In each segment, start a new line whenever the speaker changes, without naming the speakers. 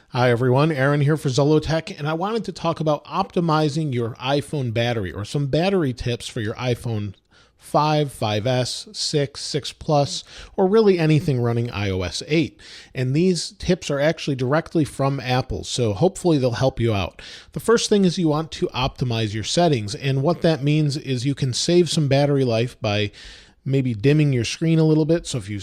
Hi everyone, Aaron here for Zollotech, and I wanted to talk about optimizing your iPhone battery, or some battery tips for your iPhone 5, 5S, 6, 6 Plus, or really anything running iOS 8. And these tips are actually directly from Apple, so hopefully they'll help you out. The first thing is you want to optimize your settings, and what that means is you can save some battery life by maybe dimming your screen a little bit. So if you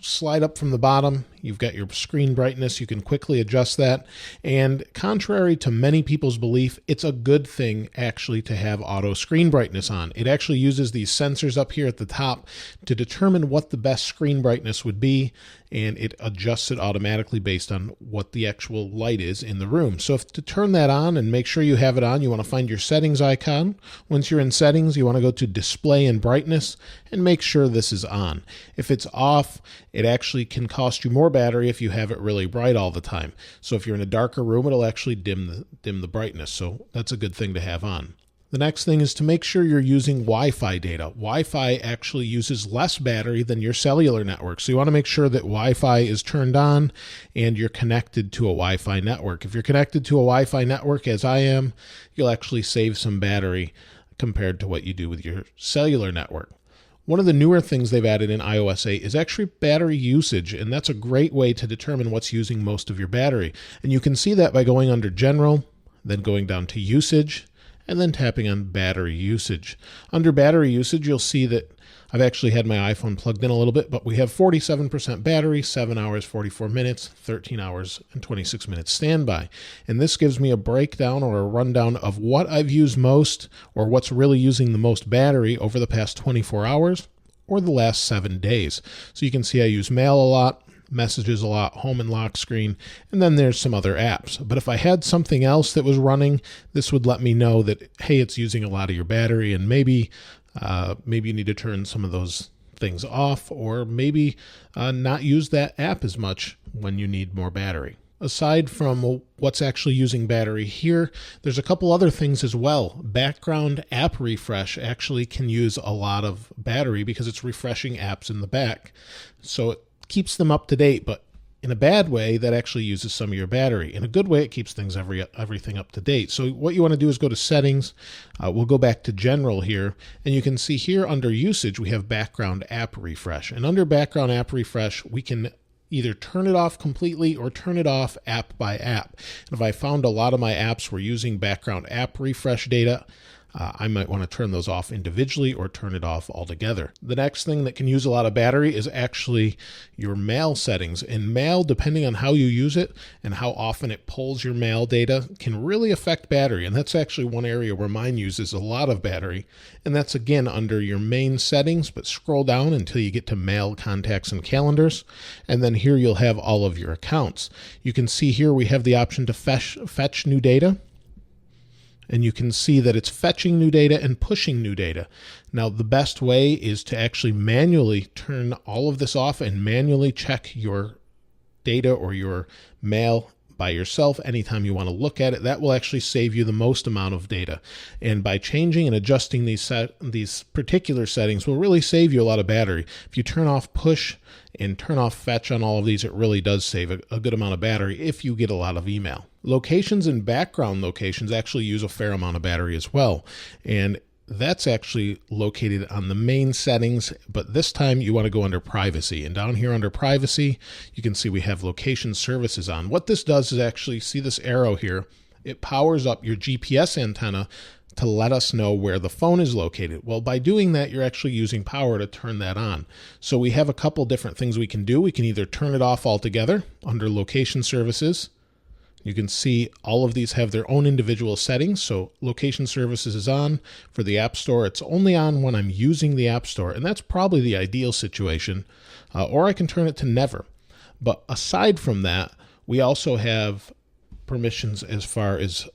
slide up from the bottom, you've got your screen brightness. You can quickly adjust that. And contrary to many people's belief, it's a good thing actually to have auto screen brightness on. It actually uses these sensors up here at the top to determine what the best screen brightness would be, and it adjusts it automatically based on what the actual light is in the room. So to turn that on and make sure you have it on, you want to find your settings icon. Once you're in settings, you want to go to display and brightness and make sure this is on. If it's off, it actually can cost you more battery if you have it really bright all the time. So if you're in a darker room, it'll actually dim the brightness. So that's a good thing to have on. The next thing is to make sure you're using Wi-Fi data. Wi-Fi actually uses less battery than your cellular network. So you want to make sure that Wi-Fi is turned on and you're connected to a Wi-Fi network. If you're connected to a Wi-Fi network, as I am, you'll actually save some battery compared to what you do with your cellular network. One of the newer things they've added in iOS 8 is actually battery usage, and that's a great way to determine what's using most of your battery. And you can see that by going under General, then going down to Usage, and then tapping on Battery Usage. Under Battery Usage, you'll see that I've actually had my iPhone plugged in a little bit, but we have 47% battery, 7 hours, 44 minutes, 13 hours, and 26 minutes standby. And this gives me a breakdown or a rundown of what I've used most, or what's really using the most battery over the past 24 hours or the last 7 days. So you can see I use Mail a lot, Messages a lot, Home and Lock Screen, and then there's some other apps. But if I had something else that was running, this would let me know that, hey, it's using a lot of your battery, and maybe you need to turn some of those things off, or maybe not use that app as much when you need more battery. Aside from what's actually using battery here, there's a couple other things as well. Background app refresh actually can use a lot of battery because it's refreshing apps in the back. So it keeps them up to date, but in a bad way, that actually uses some of your battery. In a good way, it keeps everything up to date. So what you want to do is go to Settings. We'll go back to General here, and you can see here under Usage, we have Background App Refresh. And under Background App Refresh, we can either turn it off completely or turn it off app by app. And if I found a lot of my apps were using Background App Refresh data, I might want to turn those off individually or turn it off altogether. The next thing that can use a lot of battery is actually your mail settings. And mail, depending on how you use it and how often it pulls your mail data, can really affect battery. And that's actually one area where mine uses a lot of battery. And that's again under your main settings, but scroll down until you get to Mail, Contacts, and Calendars. And then here you'll have all of your accounts. You can see here we have the option to fetch new data. And you can see that it's fetching new data and pushing new data. Now, the best way is to actually manually turn all of this off and manually check your data or your mail by yourself anytime you want to look at it. That will actually save you the most amount of data. And by changing and adjusting these particular settings will really save you a lot of battery. If you turn off push and turn off fetch on all of these, it really does save a good amount of battery if you get a lot of email. Locations and background locations actually use a fair amount of battery as well. And that's actually located on the main settings, but this time you want to go under privacy. And down here under privacy, you can see we have location services on. What this does is actually, see this arrow here, it powers up your GPS antenna to let us know where the phone is located. Well, by doing that, you're actually using power to turn that on. So we have a couple different things we can do. We can either turn it off altogether under location services. You can see all of these have their own individual settings. So location services is on. For the App Store, it's only on when I'm using the App Store, and that's probably the ideal situation. Or I can turn it to never. But aside from that, we also have permissions as far as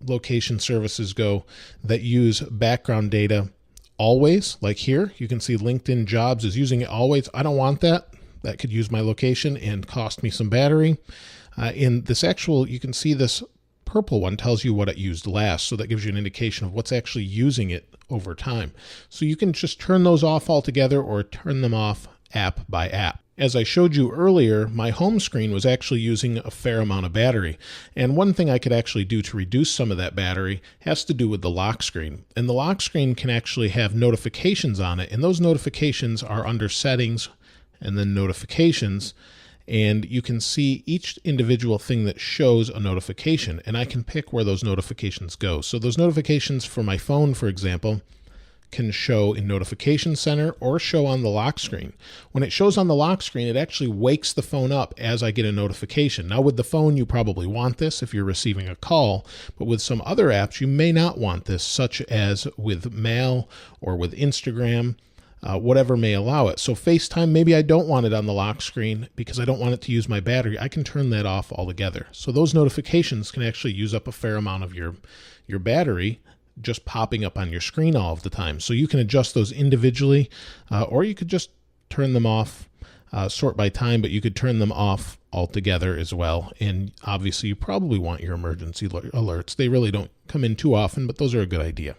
location services go that use background data always. Like here, you can see LinkedIn Jobs is using it always. I don't want that. That could use my location and cost me some battery. In this actual, you can see this purple one tells you what it used last. So that gives you an indication of what's actually using it over time. So you can just turn those off altogether or turn them off app by app. As I showed you earlier, my home screen was actually using a fair amount of battery. And one thing I could actually do to reduce some of that battery has to do with the lock screen. And the lock screen can actually have notifications on it. And those notifications are under settings and then notifications. And you can see each individual thing that shows a notification. And I can pick where those notifications go. So those notifications for my phone, for example, can show in Notification Center or show on the lock screen. When it shows on the lock screen, it actually wakes the phone up as I get a notification. Now with the phone, you probably want this if you're receiving a call, but with some other apps, you may not want this, such as with Mail or with Instagram, whatever may allow it. So FaceTime, maybe I don't want it on the lock screen because I don't want it to use my battery. I can turn that off altogether. So those notifications can actually use up a fair amount of your battery just popping up on your screen all of the time. So you can adjust those individually, or you could just turn them off, sort by time, but you could turn them off altogether as well. And obviously you probably want your emergency alerts. They really don't come in too often, but those are a good idea.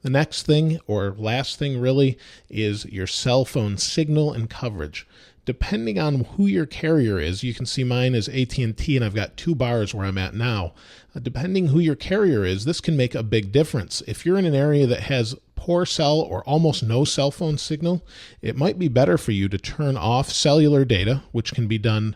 The next thing, or last thing really, is your cell phone signal and coverage. Depending on who your carrier is, you can see mine is AT&T and I've got 2 bars where I'm at now. Depending who your carrier is, this can make a big difference. If you're in an area that has poor cell or almost no cell phone signal, it might be better for you to turn off cellular data, which can be done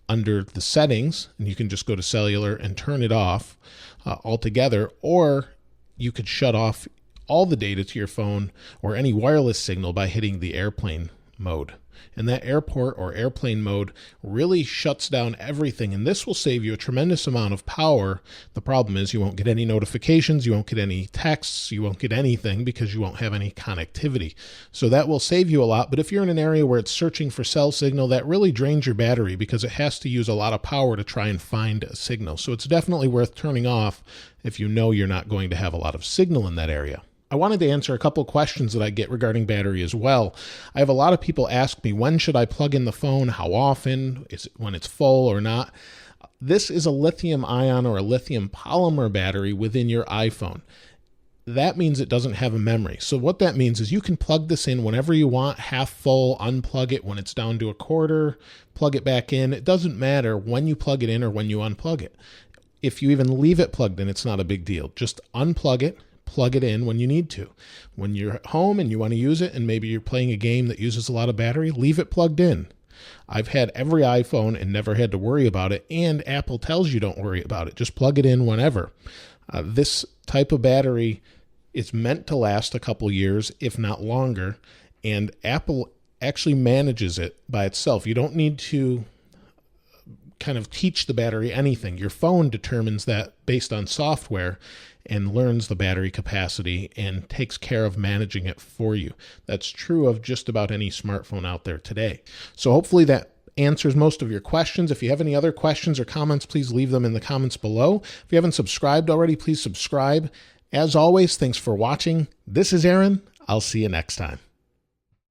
under the settings, and you can just go to cellular and turn it off altogether, or you could shut off all the data to your phone or any wireless signal by hitting the airplane mode. And that airport or airplane mode really shuts down everything, and this will save you a tremendous amount of power. The problem is you won't get any notifications, you won't get any texts, you won't get anything because you won't have any connectivity. So that will save you a lot, but if you're in an area where it's searching for cell signal, that really drains your battery because it has to use a lot of power to try and find a signal. So it's definitely worth turning off if you know you're not going to have a lot of signal in that area. I wanted to answer a couple questions that I get regarding battery as well. I have a lot of people ask me, when should I plug in the phone? How often? Is it when it's full or not? This is a lithium ion or a lithium polymer battery within your iPhone. That means it doesn't have a memory. So what that means is you can plug this in whenever you want, half full, unplug it when it's down to a quarter, plug it back in. It doesn't matter when you plug it in or when you unplug it. If you even leave it plugged in, it's not a big deal. Just unplug it. Plug it in when you need to. When you're at home and you want to use it and maybe you're playing a game that uses a lot of battery, leave it plugged in. I've had every iPhone and never had to worry about it, and Apple tells you don't worry about it. Just plug it in whenever. This type of battery is meant to last a couple years, if not longer, and Apple actually manages it by itself. You don't need to kind of teach the battery anything. Your phone determines that based on software and learns the battery capacity and takes care of managing it for you. That's true of just about any smartphone out there today. So hopefully that answers most of your questions. If you have any other questions or comments, please leave them in the comments below. If you haven't subscribed already, please subscribe. As always, thanks for watching. This is Aaron. I'll see you next time.